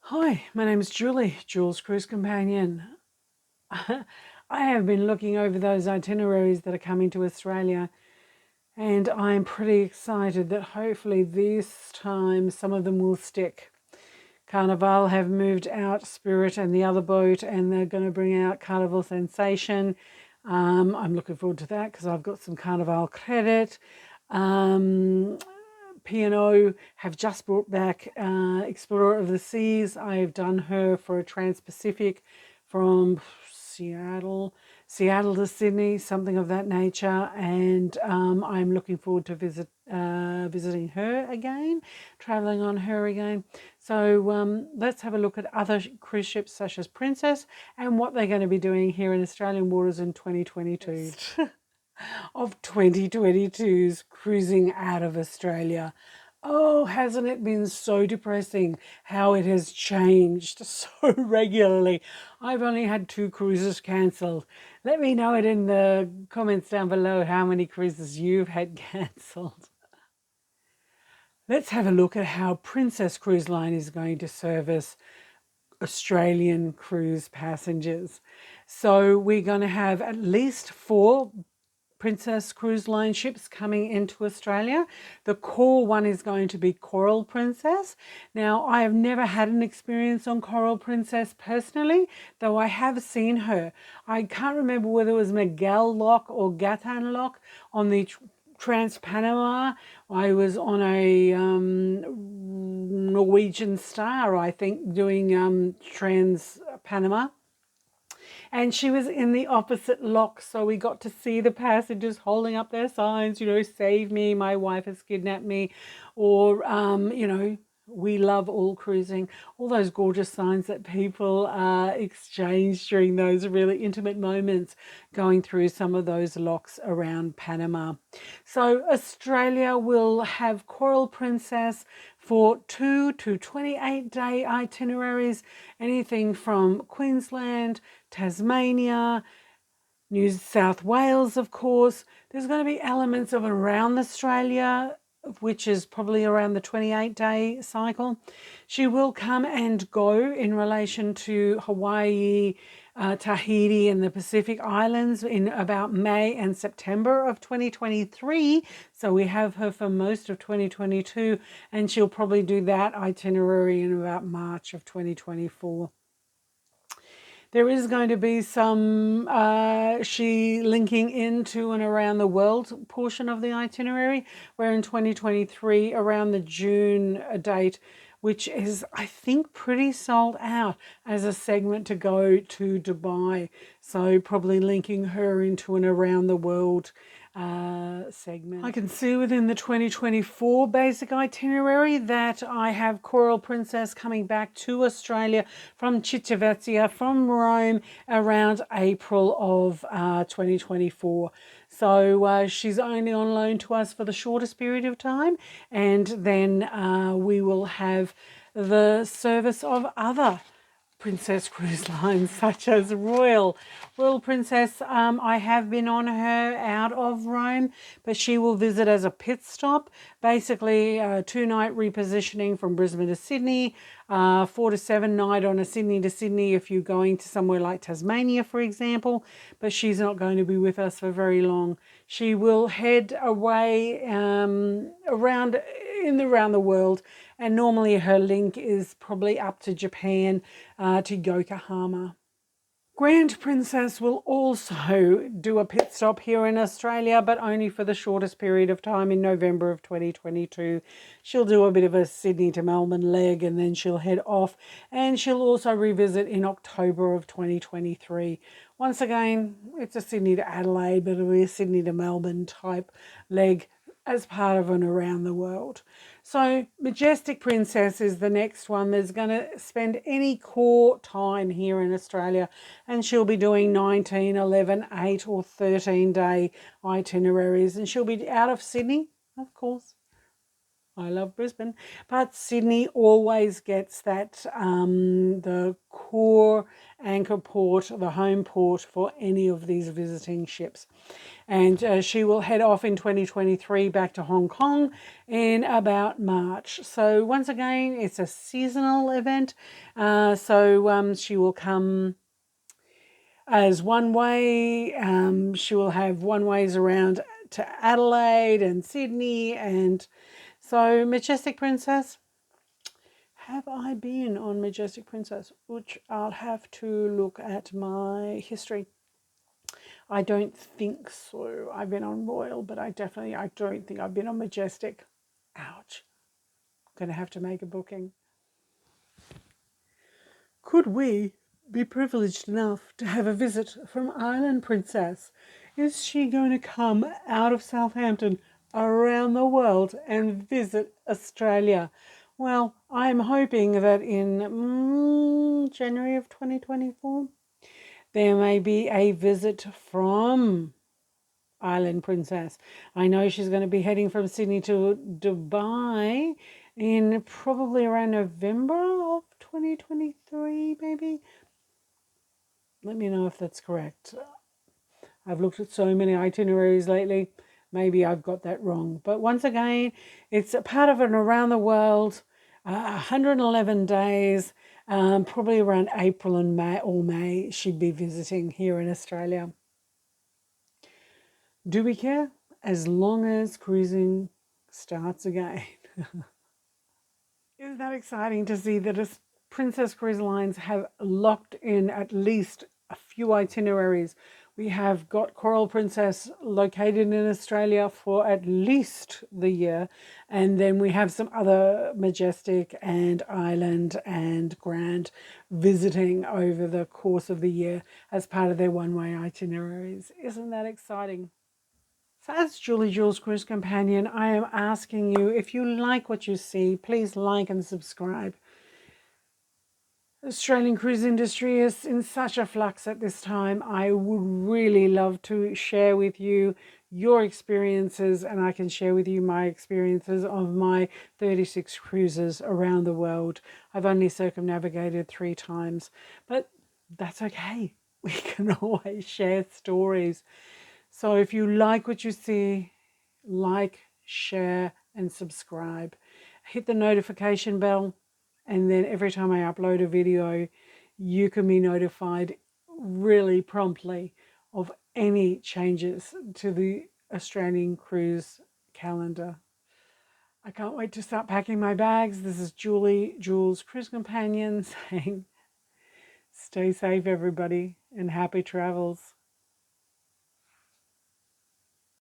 Hi, my name is Julie, Jules Cruise Companion. I have been looking over those itineraries that are coming to Australia, and I'm pretty excited that hopefully this time some of them will stick. Carnival have moved out Spirit and the other boat, and they're going to bring out Carnival Sensation. I'm looking forward to that because I've got some Carnival credit. Um, P&O have just brought back Explorer of the Seas. I've done her for a Trans-Pacific from Seattle to Sydney, something of that nature, and I'm looking forward to visiting her again, traveling on her again. So let's have a look at other cruise ships such as Princess and what they're going to be doing here in Australian waters in 2022. Of 2022's cruising out of Australia. Oh, hasn't it been so depressing how it has changed so regularly? I've only had 2 cruises cancelled. Let me know it in the comments down below how many cruises you've had cancelled. Let's have a look at how Princess Cruise Line is going to service Australian cruise passengers. So we're going to have at least 4 Princess Cruise Line ships coming into Australia. The core one is going to be Coral Princess. Now, I have never had an experience on Coral Princess personally, though I have seen her. I can't remember whether it was Miguel Lock or Gatan Lock on the trans-Panama. I was on a Norwegian STAR, I think, doing trans-Panama. And she was in the opposite lock, so we got to see the passengers holding up their signs, save me, my wife has kidnapped me, or, we love all cruising, all those gorgeous signs that people exchange during those really intimate moments going through some of those locks around Panama. So Australia will have Coral Princess for 2 to 28-day itineraries, anything from Queensland, Tasmania, New South Wales, of course. There's going to be elements of around Australia, which is probably around the 28-day cycle. She will come and go in relation to Hawaii, Tahiti and the Pacific Islands in about May and September of 2023. So we have her for most of 2022, and she'll probably do that itinerary in about March of 2024. There is going to be some she linking into and around the world portion of the itinerary, where in 2023, around the June date, which is, I think, pretty sold out as a segment to go to Dubai. So probably linking her into an around the world segment. I can see within the 2024 basic itinerary that I have Coral Princess coming back to Australia from Civitavecchia, from Rome, around April of 2024. So she's only on loan to us for the shortest period of time, and then we will have the service of other Princess Cruise Lines such as Royal Princess. I have been on her out of Rome, but she will visit as a pit stop, basically a 2-night repositioning from Brisbane to Sydney, 4 to 7 night on a Sydney to Sydney if you're going to somewhere like Tasmania, for example, but she's not going to be with us for very long. She will head away around the world, and normally her link is probably up to Japan, to Yokohama. Grand Princess will also do a pit stop here in Australia, but only for the shortest period of time in November of 2022. She'll do a bit of a Sydney to Melbourne leg, and then she'll head off, and she'll also revisit in October of 2023. Once again, it's a Sydney to Adelaide, but it'll be a Sydney to Melbourne type leg as part of an around the world. So Majestic Princess is the next one that's going to spend any core time here in Australia, and she'll be doing 19, 11, 8 or 13-day itineraries, and she'll be out of Sydney, of course. I love Brisbane, but Sydney always gets that the core anchor port, the home port for any of these visiting ships. And she will head off in 2023 back to Hong Kong in about March. So once again, it's a seasonal event. So she will come as one way. She will have one ways around to Adelaide and Sydney. And so Majestic Princess, have I been on Majestic Princess? Which I'll have to look at my history. I don't think so. I've been on Royal, but I don't think I've been on Majestic. Ouch. Gonna have to make a booking. Could we be privileged enough to have a visit from Island Princess? Is she going to come out of Southampton around the world and visit Australia? Well, I'm hoping that in January of 2024, there may be a visit from Island Princess. I know she's going to be heading from Sydney to Dubai in probably around November of 2023, maybe. Let me know if that's correct. I've looked at so many itineraries lately. Maybe I've got that wrong. But once again, it's a part of an around the world, 111 days, probably around April and May, she'd be visiting here in Australia. Do we care? As long as cruising starts again. Isn't that exciting to see that Princess Cruise Lines have locked in at least a few itineraries? We have got Coral Princess located in Australia for at least the year, and then we have some other Majestic and Island and Grand visiting over the course of the year as part of their one-way itineraries. Isn't that exciting? So as Julie Jules Cruise Companion, I am asking you, if you like what you see, please like and subscribe. The Australian cruise industry is in such a flux at this time. I would really love to share with you your experiences, and I can share with you my experiences of my 36 cruises around the world. I've only circumnavigated 3 times, but that's okay. We can always share stories. So if you like what you see, like, share, and subscribe. Hit the notification bell, and then every time I upload a video, you can be notified really promptly of any changes to the Australian cruise calendar. I can't wait to start packing my bags. This is Julie Jules Cruise Companion saying, stay safe, everybody, and happy travels.